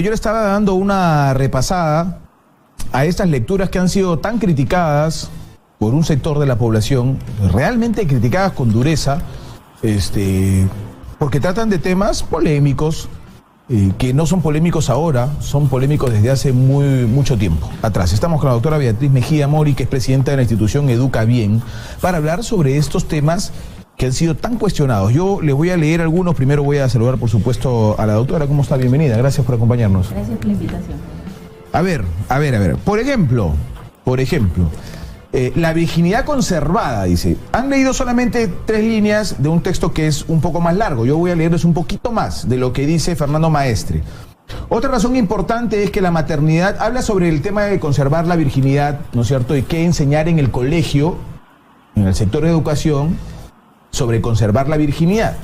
Yo le estaba dando una repasada a estas lecturas que han sido tan criticadas por un sector de la población, realmente criticadas con dureza, porque tratan de temas polémicos, que no son polémicos ahora, son polémicos desde hace mucho tiempo atrás. Estamos con la doctora Beatriz Mejía Mori, que es presidenta de la institución Educa Bien, para hablar sobre estos temas que han sido tan cuestionados. Yo les voy a leer algunos. Primero voy a saludar, por supuesto, a la doctora. ¿Cómo está? Bienvenida. Gracias por acompañarnos. Gracias por la invitación. A ver. Por ejemplo, la virginidad conservada, dice. Han leído solamente 3 líneas de un texto que es un poco más largo. Yo voy a leerles un poquito más de lo que dice Fernando Maestre. Otra razón importante es que la maternidad habla sobre el tema de conservar la virginidad, ¿no es cierto? Y qué enseñar en el colegio, en el sector de educación, sobre conservar la virginidad.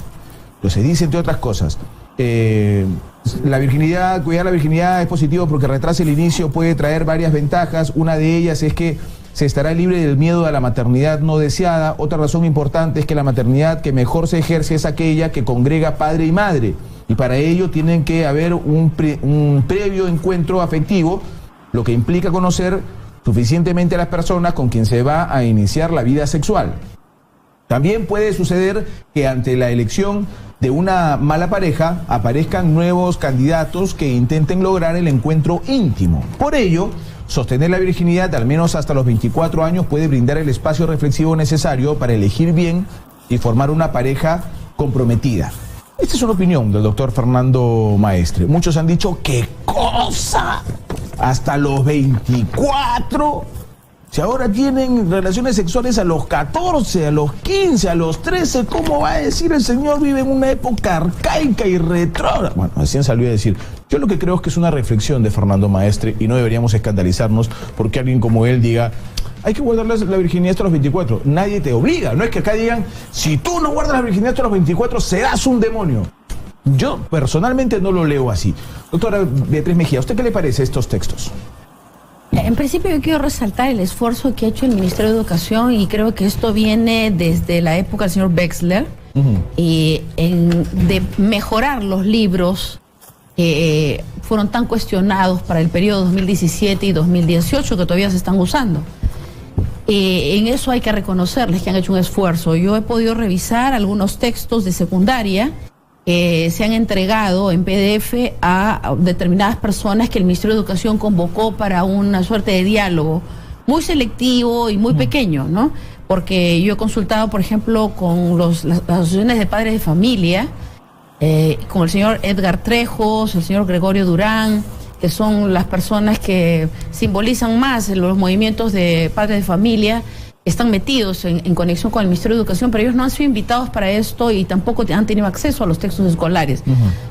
Entonces dice, entre otras cosas, la virginidad, cuidar la virginidad es positivo porque retrasa el inicio, puede traer varias ventajas. Una de ellas es que se estará libre del miedo a la maternidad no deseada. Otra razón importante es que la maternidad que mejor se ejerce es aquella que congrega padre y madre. Y para ello tienen que haber un previo encuentro afectivo, lo que implica conocer suficientemente a las personas con quien se va a iniciar la vida sexual. También puede suceder que ante la elección de una mala pareja aparezcan nuevos candidatos que intenten lograr el encuentro íntimo. Por ello, sostener la virginidad al menos hasta los 24 años puede brindar el espacio reflexivo necesario para elegir bien y formar una pareja comprometida. Esta es una opinión del doctor Fernando Maestre. Muchos han dicho, ¿qué cosa? ¿Hasta los 24? Si ahora tienen relaciones sexuales a los 14, a los 15, a los 13, ¿cómo va a decir el señor vive en una época arcaica y retrógrada? Bueno, recién salió a decir. Yo lo que creo es que es una reflexión de Fernando Maestre y no deberíamos escandalizarnos porque alguien como él diga, hay que guardar la virginidad hasta los 24. Nadie te obliga. No es que acá digan, si tú no guardas la virginidad hasta los 24, serás un demonio. Yo personalmente no lo leo así. Doctora Beatriz Mejía, ¿a usted qué le parece estos textos? En principio yo quiero resaltar el esfuerzo que ha hecho el Ministerio de Educación y creo que esto viene desde la época del señor Wexler de mejorar los libros que fueron tan cuestionados para el periodo 2017 y 2018 que todavía se están usando. En eso hay que reconocerles que han hecho un esfuerzo. Yo he podido revisar algunos textos de secundaria se han entregado en PDF a determinadas personas que el Ministerio de Educación convocó para una suerte de diálogo muy selectivo y muy pequeño, ¿no? Porque yo he consultado, por ejemplo, con las asociaciones de padres de familia, con el señor Edgar Trejos, el señor Gregorio Durán, que son las personas que simbolizan más los movimientos de padres de familia, están metidos en conexión con el Ministerio de Educación, pero ellos no han sido invitados para esto y tampoco han tenido acceso a los textos escolares.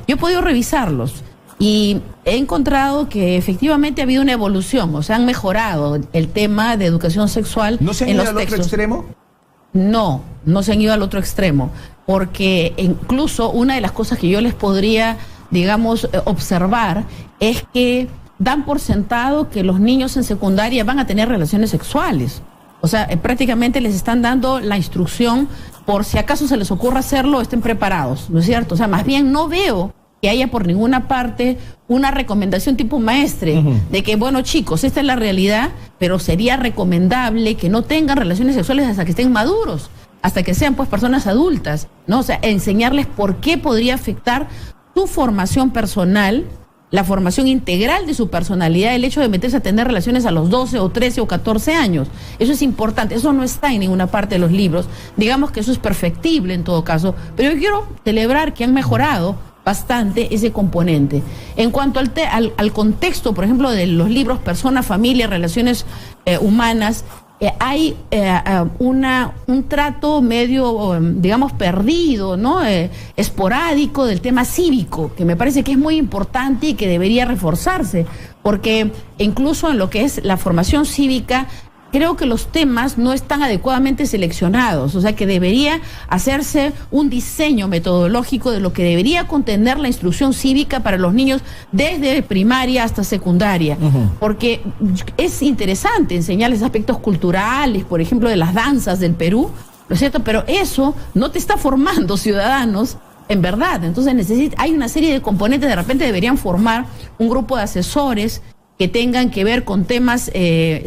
Yo he podido revisarlos y he encontrado que efectivamente ha habido una evolución, o sea, han mejorado el tema de educación sexual. ¿No se han ido al otro extremo? No se han ido al otro extremo, porque incluso una de las cosas que yo les podría, digamos, observar es que dan por sentado que los niños en secundaria van a tener relaciones sexuales. O sea, prácticamente les están dando la instrucción por si acaso se les ocurra hacerlo, estén preparados, ¿no es cierto? O sea, más bien no veo que haya por ninguna parte una recomendación tipo Maestre de que, bueno, chicos, esta es la realidad, pero sería recomendable que no tengan relaciones sexuales hasta que estén maduros, hasta que sean pues personas adultas, ¿no? O sea, enseñarles por qué podría afectar su formación personal, la formación integral de su personalidad, el hecho de meterse a tener relaciones a los 12 o 13 o 14 años. Eso es importante, eso no está en ninguna parte de los libros. Digamos que eso es perfectible en todo caso, pero yo quiero celebrar que han mejorado bastante ese componente. En cuanto al contexto, por ejemplo, de los libros Persona, Familia, Relaciones Humanas, hay un trato medio, digamos, perdido, ¿no? Esporádico del tema cívico, que me parece que es muy importante y que debería reforzarse, porque incluso en lo que es la formación cívica, creo que los temas no están adecuadamente seleccionados, o sea que debería hacerse un diseño metodológico de lo que debería contener la instrucción cívica para los niños desde primaria hasta secundaria, porque es interesante enseñarles aspectos culturales, por ejemplo, de las danzas del Perú, ¿no es cierto? Pero eso no te está formando ciudadanos en verdad. Entonces hay una serie de componentes, de repente deberían formar un grupo de asesores que tengan que ver con temas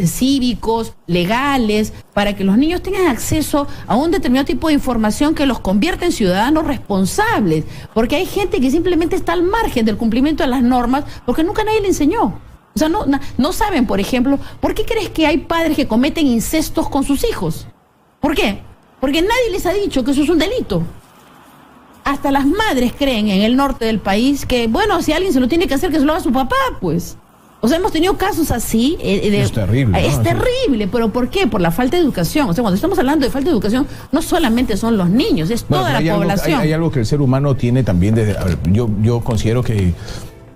cívicos, legales, para que los niños tengan acceso a un determinado tipo de información que los convierta en ciudadanos responsables, porque hay gente que simplemente está al margen del cumplimiento de las normas porque nunca nadie le enseñó. O sea, no saben, por ejemplo, ¿por qué crees que hay padres que cometen incestos con sus hijos? ¿Por qué? Porque nadie les ha dicho que eso es un delito. Hasta las madres creen en el norte del país que, bueno, si alguien se lo tiene que hacer, que se lo haga su papá, pues. O sea, hemos tenido casos así. Es terrible. Es terrible, pero ¿por qué? Por la falta de educación. O sea, cuando estamos hablando de falta de educación, no solamente son los niños, es toda la población. Hay algo que el ser humano tiene también. Yo considero que,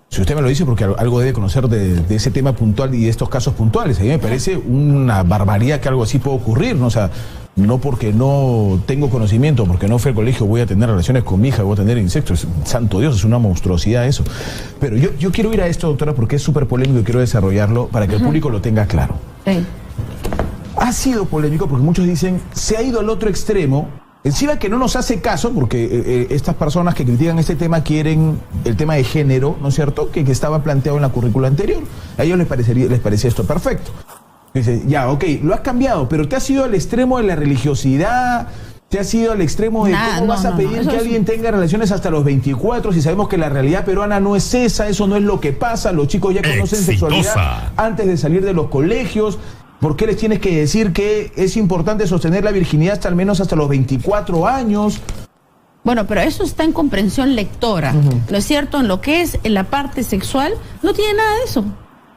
si usted me lo dice, porque algo debe conocer de ese tema puntual y de estos casos puntuales. A mí me parece una barbaridad que algo así pueda ocurrir, ¿no? O sea, no porque no tengo conocimiento, porque no fui al colegio, voy a tener relaciones con mi hija, voy a tener insectos. Santo Dios, es una monstruosidad eso. Pero yo quiero ir a esto, doctora, porque es súper polémico y quiero desarrollarlo para que el público lo tenga claro. Sí. Ha sido polémico porque muchos dicen, se ha ido al otro extremo, encima que no nos hace caso, porque estas personas que critican este tema quieren el tema de género, ¿no es cierto?, que estaba planteado en la currícula anterior. A ellos les parecía esto perfecto. Dice, ya, ok, lo has cambiado, pero te has ido al extremo de la religiosidad, te has ido al extremo de cómo vas a pedir que alguien tenga relaciones hasta los 24, si sabemos que la realidad peruana no es esa, eso no es lo que pasa, los chicos ya conocen sexualidad antes de salir de los colegios. ¿Por qué les tienes que decir que es importante sostener la virginidad hasta al menos hasta los 24 años? Bueno, pero eso está en comprensión lectora, ¿no es cierto? En lo que es en la parte sexual, no tiene nada de eso.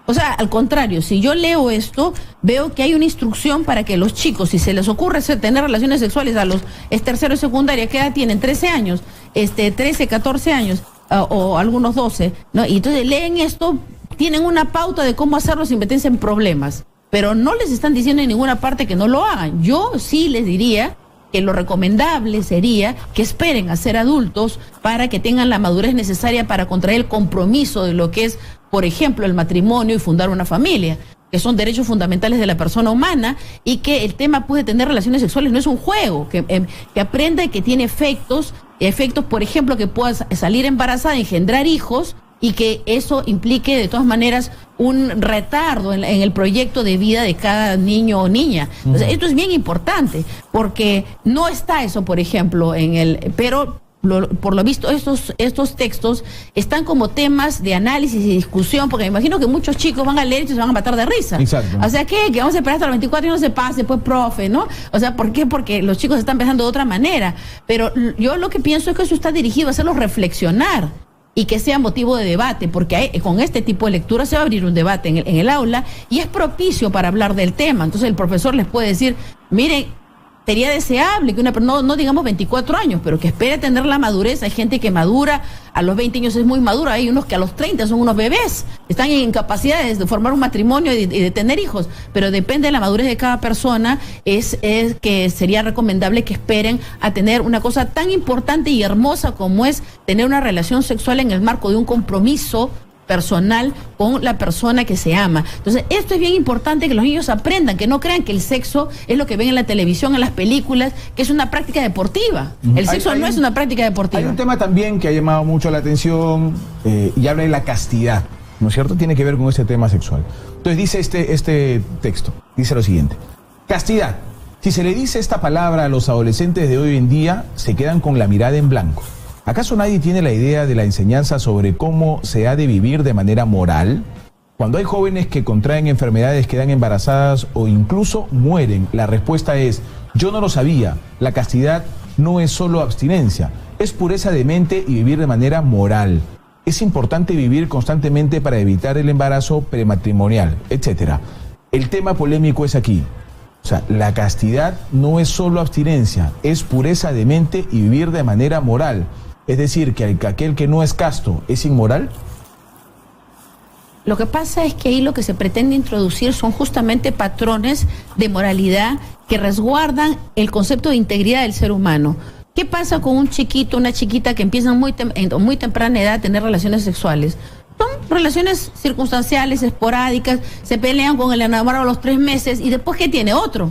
O sea, al contrario, si yo leo esto, veo que hay una instrucción para que los chicos, si se les ocurre tener relaciones sexuales a los tercero y secundaria, ¿qué edad tienen? 13 años, 13, 14 años, o algunos 12, ¿no? Y entonces leen esto, tienen una pauta de cómo hacerlo sin meterse en problemas, pero no les están diciendo en ninguna parte que no lo hagan. Yo sí les diría que lo recomendable sería que esperen a ser adultos para que tengan la madurez necesaria para contraer el compromiso de lo que es, por ejemplo, el matrimonio y fundar una familia, que son derechos fundamentales de la persona humana, y que el tema pues, de tener relaciones sexuales no es un juego, que aprenda que tiene efectos, por ejemplo, que puedas salir embarazada, engendrar hijos, y que eso implique de todas maneras un retardo en el proyecto de vida de cada niño o niña. Entonces, esto es bien importante, porque no está eso, por ejemplo, pero por lo visto estos textos están como temas de análisis y discusión, porque me imagino que muchos chicos van a leer y se van a matar de risa. Exacto. O sea, que vamos a esperar hasta los 24 y no se pase, pues, profe, ¿no? O sea, ¿por qué? Porque los chicos están pensando de otra manera. Pero yo lo que pienso es que eso está dirigido a hacerlos reflexionar y que sea motivo de debate, porque con este tipo de lectura se va a abrir un debate en el aula y es propicio para hablar del tema. Entonces el profesor les puede decir, miren, sería deseable que no digamos 24 años, pero que espere tener la madurez. Hay gente que madura, a los 20 años es muy madura, hay unos que a los 30 son unos bebés, están en incapacidades de formar un matrimonio y de tener hijos, pero depende de la madurez de cada persona, es que sería recomendable que esperen a tener una cosa tan importante y hermosa como es tener una relación sexual en el marco de un compromiso personal con la persona que se ama. Entonces, esto es bien importante que los niños aprendan, que no crean que el sexo es lo que ven en la televisión, en las películas, que es una práctica deportiva. El sexo no es una práctica deportiva. Hay un tema también que ha llamado mucho la atención y habla de la castidad, ¿no es cierto? Tiene que ver con este tema sexual. Entonces dice este texto, dice lo siguiente: castidad. Si se le dice esta palabra a los adolescentes de hoy en día, se quedan con la mirada en blanco. ¿Acaso nadie tiene la idea de la enseñanza sobre cómo se ha de vivir de manera moral? Cuando hay jóvenes que contraen enfermedades, quedan embarazadas o incluso mueren, la respuesta es: yo no lo sabía. La castidad no es solo abstinencia, es pureza de mente y vivir de manera moral. Es importante vivir constantemente para evitar el embarazo prematrimonial, etc. El tema polémico es aquí. O sea, la castidad no es solo abstinencia, es pureza de mente y vivir de manera moral. Es decir, que aquel que no es casto es inmoral. Lo que pasa es que ahí lo que se pretende introducir son justamente patrones de moralidad que resguardan el concepto de integridad del ser humano. ¿Qué pasa con un chiquito, una chiquita que empiezan en muy temprana edad a tener relaciones sexuales? Son relaciones circunstanciales, esporádicas, se pelean con el enamorado a los 3 meses y después ¿qué tiene? Otro,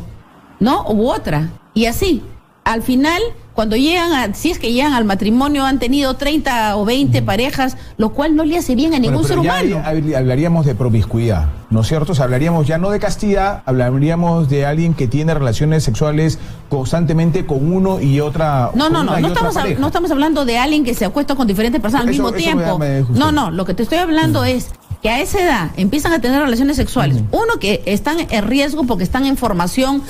¿no? U otra. Y así, al final cuando llegan, si es que llegan al matrimonio, han tenido 30 o 20 parejas, lo cual no le hace bien a ningún ser humano. Hablaríamos de promiscuidad, ¿no es cierto? O sea, hablaríamos ya no de castidad, hablaríamos de alguien que tiene relaciones sexuales constantemente con uno y otra. No estamos hablando de alguien que se acuesta con diferentes personas al mismo tiempo. No, lo que te estoy hablando es que a esa edad empiezan a tener relaciones sexuales. Uno, que están en riesgo porque están en formación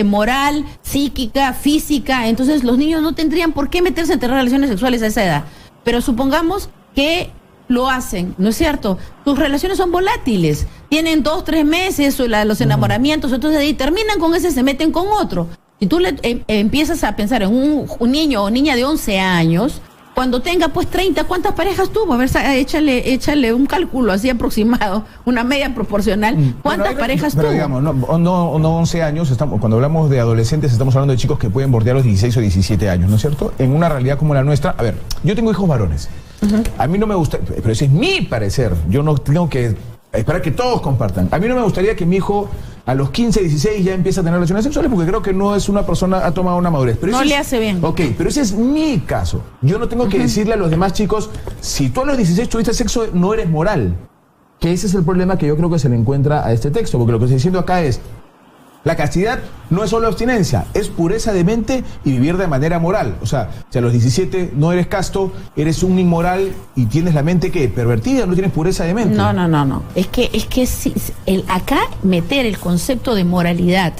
moral, psíquica, física. Entonces los niños no tendrían por qué meterse en tener relaciones sexuales a esa edad. Pero supongamos que lo hacen, ¿no es cierto? Tus relaciones son volátiles. Tienen 2, 3 meses los enamoramientos, entonces ahí terminan con ese, se meten con otro. Si tú empiezas a pensar en un niño o niña de 11 años... Cuando tenga pues 30, ¿cuántas parejas tuvo? A ver, échale un cálculo así aproximado, una media proporcional. ¿Cuántas parejas tuvo? Pero digamos, no 11 años, cuando hablamos de adolescentes estamos hablando de chicos que pueden bordear los 16 o 17 años, ¿no es cierto? En una realidad como la nuestra, a ver, yo tengo hijos varones. A mí no me gusta, pero ese es mi parecer, yo no tengo que esperar que todos compartan. A mí no me gustaría que mi hijo a los 15, 16 ya empiece a tener relaciones sexuales porque creo que no es una persona, ha tomado una madurez. Pero no le hace bien. Ok, pero ese es mi caso. Yo no tengo que decirle a los demás chicos, si tú a los 16 tuviste sexo, no eres moral. Que ese es el problema que yo creo que se le encuentra a este texto, porque lo que estoy diciendo acá es, la castidad no es solo abstinencia, es pureza de mente y vivir de manera moral. O sea, si a los 17 no eres casto, eres un inmoral y tienes la mente ¿qué? Pervertida, no tienes pureza de mente. No. Es que acá meter el concepto de moralidad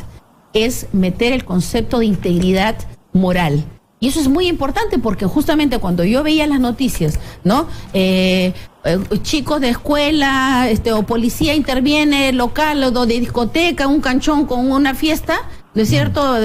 es meter el concepto de integridad moral. Y eso es muy importante porque justamente cuando yo veía las noticias, ¿no? Chicos de escuela, o policía interviene local o de discoteca, un canchón con una fiesta, ¿no es cierto?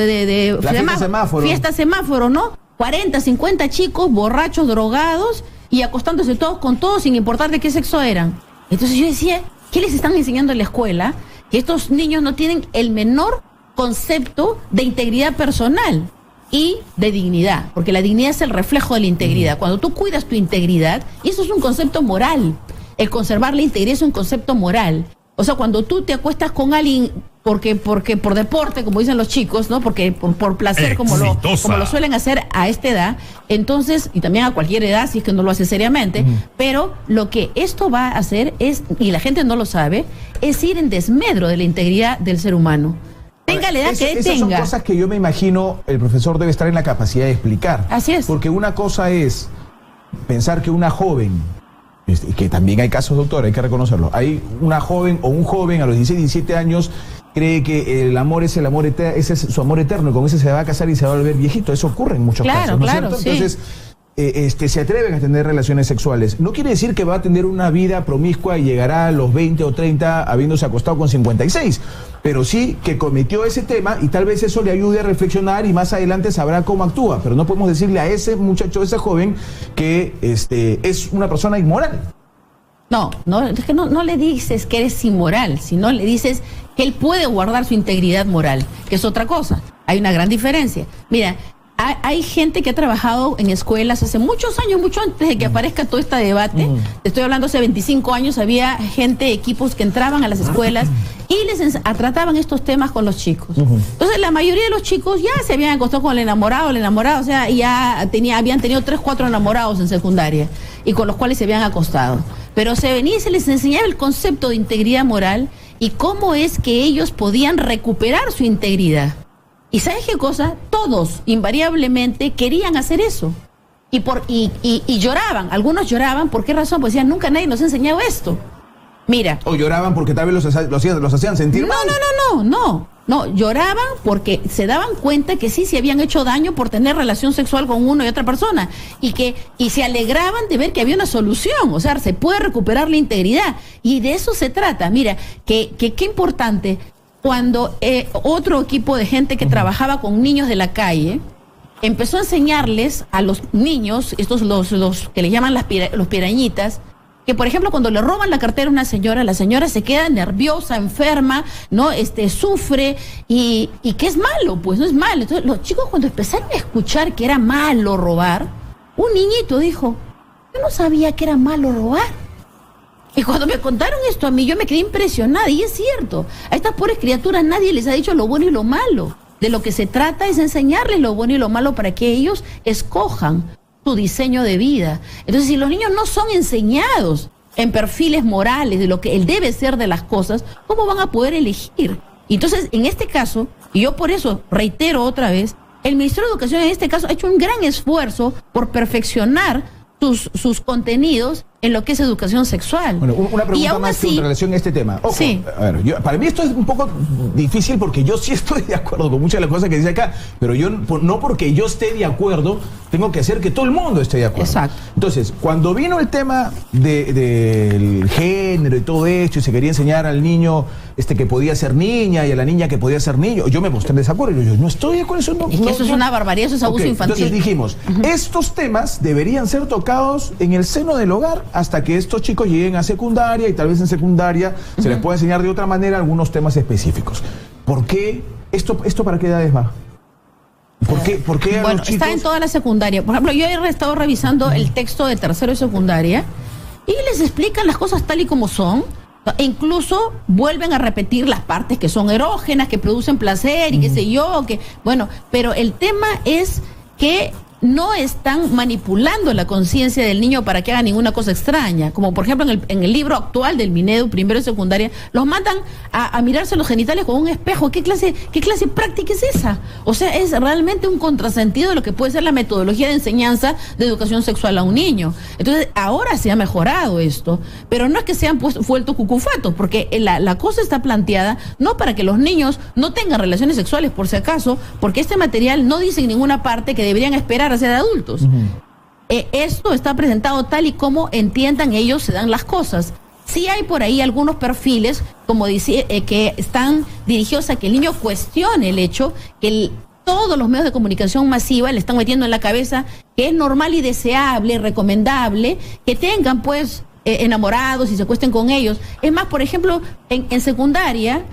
Fiesta semáforo, ¿no? 40, 50 chicos borrachos, drogados y acostándose todos con todos sin importar de qué sexo eran. Entonces yo decía, ¿qué les están enseñando en la escuela? Que estos niños no tienen el menor concepto de integridad personal y de dignidad, porque la dignidad es el reflejo de la integridad. Cuando tú cuidas tu integridad, y eso es un concepto moral, el conservar la integridad es un concepto moral. O sea, cuando tú te acuestas con alguien porque por deporte, como dicen los chicos, ¿no? Porque por placer, como lo suelen hacer a esta edad, entonces, y también a cualquier edad, si es que no lo hace seriamente, pero lo que esto va a hacer es, y la gente no lo sabe, es ir en desmedro de la integridad del ser humano. Tenga la edad que tenga. Esas son cosas que yo me imagino el profesor debe estar en la capacidad de explicar. Así es. Porque una cosa es pensar que una joven, que también hay casos, doctor, hay que reconocerlo, hay una joven o un joven a los 16, 17 años cree que el amor es el amor eterno, ese es su amor eterno, y con ese se va a casar y se va a volver viejito. Eso ocurre en muchos casos, ¿no es cierto? Sí. Entonces, se atreven a tener relaciones sexuales. No quiere decir que va a tener una vida promiscua y llegará a los 20 o 30 habiéndose acostado con 56, pero sí que cometió ese tema y tal vez eso le ayude a reflexionar y más adelante sabrá cómo actúa, pero no podemos decirle a ese muchacho, a ese joven, que es una persona inmoral. No, es que no le dices que eres inmoral, sino le dices que él puede guardar su integridad moral, que es otra cosa. Hay una gran diferencia. Mira, hay gente que ha trabajado en escuelas hace muchos años, mucho antes de que aparezca todo este debate. Te estoy hablando hace 25 años, había gente, equipos que entraban a las escuelas y les trataban estos temas con los chicos. Entonces la mayoría de los chicos ya se habían acostado con el enamorado, o sea, ya habían tenido 3, 4 enamorados en secundaria y con los cuales se habían acostado. Pero se venía y se les enseñaba el concepto de integridad moral y cómo es que ellos podían recuperar su integridad. ¿Y sabes qué cosa? Todos, invariablemente, querían hacer eso. Y lloraban. Algunos lloraban. ¿Por qué razón? Pues decían, nunca nadie nos ha enseñado esto. Mira. O lloraban porque tal vez los hacían sentir mal. No, lloraban porque se daban cuenta que sí se habían hecho daño por tener relación sexual con uno y otra persona. Y se alegraban de ver que había una solución. O sea, se puede recuperar la integridad. Y de eso se trata. Mira, que qué importante. Cuando otro equipo de gente que trabajaba con niños de la calle empezó a enseñarles a los niños, estos los que le llaman los pirañitas, que por ejemplo cuando le roban la cartera a una señora, la señora se queda nerviosa, enferma, ¿no? Sufre y que es malo, pues no es malo. Entonces los chicos cuando empezaron a escuchar que era malo robar, un niñito dijo, yo no sabía que era malo robar. Y cuando me contaron esto a mí, yo me quedé impresionada, y es cierto, a estas pobres criaturas nadie les ha dicho lo bueno y lo malo. De lo que se trata es enseñarles lo bueno y lo malo para que ellos escojan su diseño de vida. Entonces, si los niños no son enseñados en perfiles morales de lo que él debe ser de las cosas, ¿cómo van a poder elegir? Entonces, en este caso, y yo por eso reitero otra vez, el Ministerio de Educación en este caso ha hecho un gran esfuerzo por perfeccionar sus contenidos en lo que es educación sexual. Bueno, una pregunta más en relación a este tema. Ojo, sí. A ver, para mí esto es un poco difícil porque yo sí estoy de acuerdo con muchas de las cosas que dice acá, pero yo no porque yo esté de acuerdo, tengo que hacer que todo el mundo esté de acuerdo. Exacto. Entonces, cuando vino el tema del género y todo esto, y se quería enseñar al niño que podía ser niña y a la niña que podía ser niño, yo me mostré en desacuerdo. Yo no estoy de acuerdo con eso. Es que eso es una barbaridad, eso es abuso infantil. Entonces dijimos, estos temas deberían ser tocados en el seno del hogar hasta que estos chicos lleguen a secundaria y tal vez en secundaria se les pueda enseñar de otra manera algunos temas específicos. ¿Por qué? ¿Esto para qué edades va? ¿Por qué bueno, los chicos? Está en toda la secundaria. Por ejemplo, yo he estado revisando el texto de tercero y secundaria y les explican las cosas tal y como son. E incluso vuelven a repetir las partes que son erógenas, que producen placer y qué sé yo, bueno, pero el tema es que no están manipulando la conciencia del niño para que haga ninguna cosa extraña. Como por ejemplo en el libro actual del Minedu, primero y secundaria, los mandan a mirarse los genitales con un espejo. ¿Qué clase práctica es esa? O sea, es realmente un contrasentido de lo que puede ser la metodología de enseñanza de educación sexual a un niño. Entonces, ahora se ha mejorado esto, pero no es que se han vuelto cucufatos, porque la cosa está planteada no para que los niños no tengan relaciones sexuales, por si acaso, porque este material no dice en ninguna parte que deberían esperar a ser adultos. Esto está presentado tal y como entiendan ellos se dan las cosas. Sí hay por ahí algunos perfiles, como dice, que están dirigidos a que el niño cuestione el hecho que todos los medios de comunicación masiva le están metiendo en la cabeza que es normal y deseable, recomendable, que tengan pues enamorados y se acuesten con ellos. Es más, por ejemplo, en secundaria,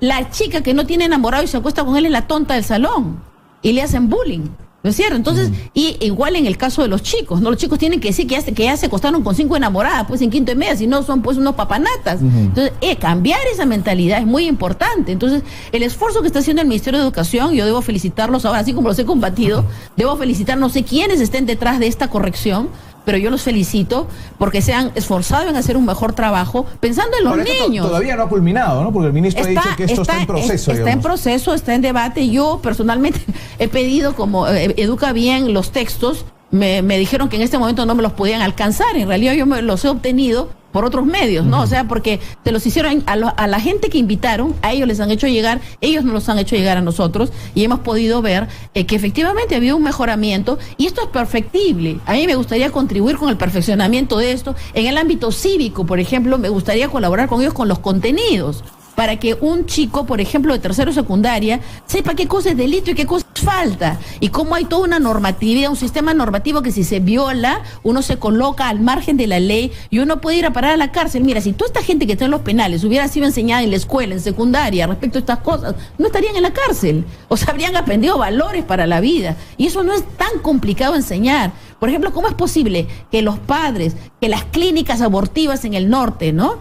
la chica que no tiene enamorado y se acuesta con él es la tonta del salón y le hacen bullying. ¿No es cierto? Entonces, y igual en el caso de los chicos, ¿no? Los chicos tienen que decir que ya se acostaron con 5 enamoradas, pues en quinto y media, si no son pues unos papanatas. Entonces, cambiar esa mentalidad es muy importante. Entonces, el esfuerzo que está haciendo el Ministerio de Educación, yo debo felicitarlos ahora, así como los he combatido, debo felicitar, no sé quiénes estén detrás de esta corrección, pero yo los felicito porque se han esforzado en hacer un mejor trabajo pensando en los niños. Todavía no ha culminado, ¿no? Porque el ministro ha dicho que esto está en proceso. Está en proceso, está en debate. Yo personalmente he pedido, como educa bien los textos, me dijeron que en este momento no me los podían alcanzar. En realidad yo los he obtenido por otros medios, ¿no? O sea, porque se los hicieron a la gente que invitaron, a ellos les han hecho llegar, ellos nos los han hecho llegar a nosotros y hemos podido ver que efectivamente ha habido un mejoramiento y esto es perfectible. A mí me gustaría contribuir con el perfeccionamiento de esto. En el ámbito cívico, por ejemplo, me gustaría colaborar con ellos con los contenidos, para que un chico, por ejemplo, de tercero o secundaria, sepa qué cosa es delito y qué cosa es falta. Y cómo hay toda una normatividad, un sistema normativo que si se viola, uno se coloca al margen de la ley y uno puede ir a parar a la cárcel. Mira, si toda esta gente que está en los penales hubiera sido enseñada en la escuela, en secundaria, respecto a estas cosas, no estarían en la cárcel. O sea, habrían aprendido valores para la vida. Y eso no es tan complicado enseñar. Por ejemplo, ¿cómo es posible que los padres, que las clínicas abortivas en el norte, ¿no?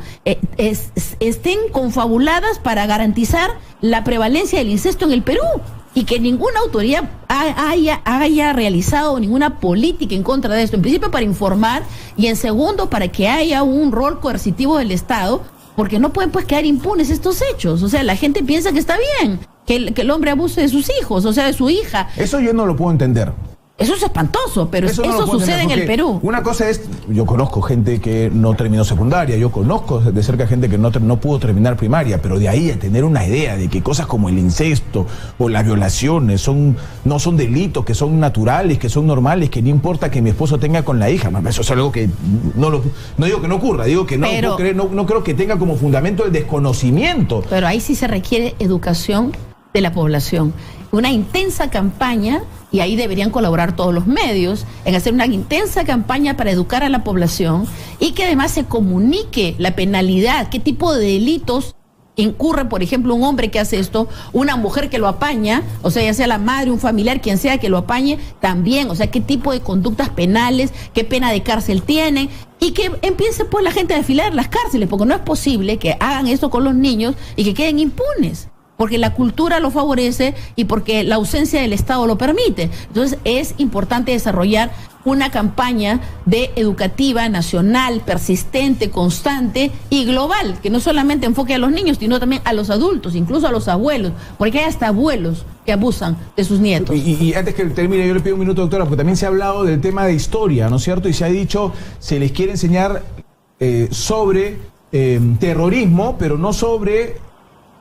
Estén confabuladas para garantizar la prevalencia del incesto en el Perú? Y que ninguna autoridad haya realizado ninguna política en contra de esto. En principio para informar y en segundo para que haya un rol coercitivo del Estado, porque no pueden pues quedar impunes estos hechos. O sea, la gente piensa que está bien que el hombre abuse de sus hijos, o sea, de su hija. Eso yo no lo puedo entender. Eso es espantoso, pero eso no sucede en el Perú. Una cosa es, yo conozco gente que no terminó secundaria, yo conozco de cerca gente que no pudo terminar primaria, pero de ahí a tener una idea de que cosas como el incesto o las violaciones no son delitos, que son naturales, que son normales, que no importa que mi esposo tenga con la hija, eso es algo que no digo que no ocurra, digo que no creo que tenga como fundamento el desconocimiento. Pero ahí sí se requiere educación de la población, una intensa campaña. Y ahí deberían colaborar todos los medios en hacer una intensa campaña para educar a la población y que además se comunique la penalidad, qué tipo de delitos incurre, por ejemplo, un hombre que hace esto, una mujer que lo apaña, o sea, ya sea la madre, un familiar, quien sea que lo apañe, también, o sea, qué tipo de conductas penales, qué pena de cárcel tienen, y que empiece pues la gente a desfilar en las cárceles, porque no es posible que hagan esto con los niños y que queden impunes. porque la cultura lo favorece y porque la ausencia del Estado lo permite. Entonces es importante desarrollar una campaña educativa nacional, persistente, constante y global, que no solamente enfoque a los niños, sino también a los adultos, incluso a los abuelos, porque hay hasta abuelos que abusan de sus nietos. Y antes que termine, yo le pido un minuto, doctora, porque también se ha hablado del tema de historia, ¿no es cierto? Y se ha dicho, se les quiere enseñar sobre terrorismo, pero no sobre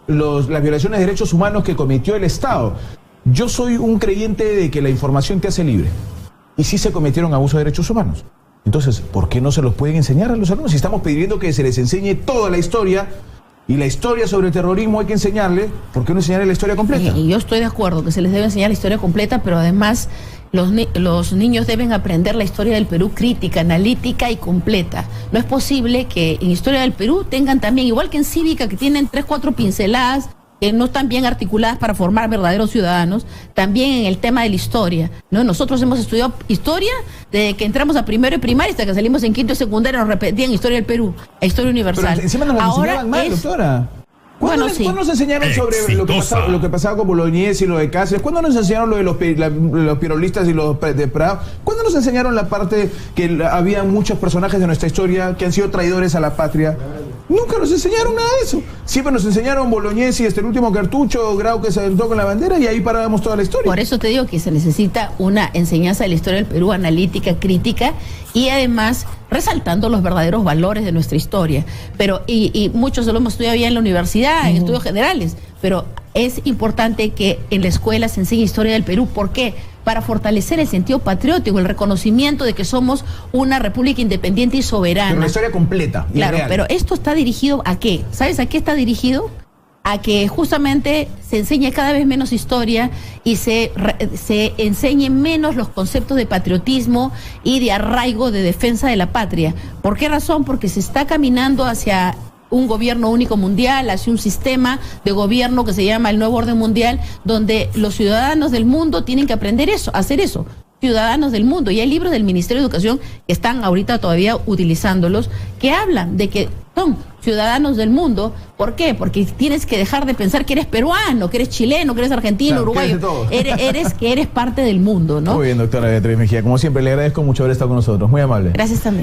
las violaciones de derechos humanos que cometió el Estado. Yo soy un creyente de que la información te hace libre. Y sí se cometieron abusos de derechos humanos. Entonces, ¿por qué no se los pueden enseñar a los alumnos? Si estamos pidiendo que se les enseñe toda la historia, y la historia sobre el terrorismo hay que enseñarle, ¿por qué no enseñarle la historia completa? Y yo estoy de acuerdo que se les debe enseñar la historia completa, pero además los niños deben aprender la historia del Perú crítica, analítica y completa. No es posible que en historia del Perú tengan también, igual que en cívica, que tienen 3, 4 pinceladas, que no están bien articuladas para formar verdaderos ciudadanos, también en el tema de la historia, ¿no? Nosotros hemos estudiado historia desde que entramos a primero y primaria hasta que salimos en quinto y secundaria, nos repetían historia del Perú, historia universal. Pero encima nos la enseñaban mal, doctora. ¿Cuándo nos enseñaron sobre lo que pasaba con Bolognesi y lo de Cáceres? ¿Cuándo nos enseñaron lo de los pirolistas y los depravados? ¿Cuándo nos enseñaron la parte que había muchos personajes de nuestra historia que han sido traidores a la patria? Nunca nos enseñaron nada de eso. Siempre nos enseñaron Bolognesi, el último cartucho, Grau que se aventó con la bandera, y ahí parábamos toda la historia. Por eso te digo que se necesita una enseñanza de la historia del Perú analítica, crítica, y además resaltando los verdaderos valores de nuestra historia. Pero y muchos lo hemos estudiado ya en la universidad, en estudios generales, pero es importante que en la escuela se enseñe historia del Perú. ¿Por qué? Para fortalecer el sentido patriótico, el reconocimiento de que somos una república independiente y soberana. Pero la historia completa y claro, real. Pero esto está dirigido ¿a qué? ¿Sabes a qué está dirigido? A que justamente se enseñe cada vez menos historia y se enseñe menos los conceptos de patriotismo y de arraigo, de defensa de la patria. ¿Por qué razón? Porque se está caminando hacia un gobierno único mundial, hacia un sistema de gobierno que se llama el nuevo orden mundial, donde los ciudadanos del mundo tienen que aprender eso, hacer eso. Ciudadanos del mundo. Y hay libros del Ministerio de Educación que están ahorita todavía utilizándolos, que hablan de que son ciudadanos del mundo. ¿Por qué? Porque tienes que dejar de pensar que eres peruano, que eres chileno, que eres argentino, claro, uruguayo. Que eres parte del mundo, ¿no? Muy bien, doctora Beatriz Mejía. Como siempre, le agradezco mucho haber estado con nosotros. Muy amable. Gracias también.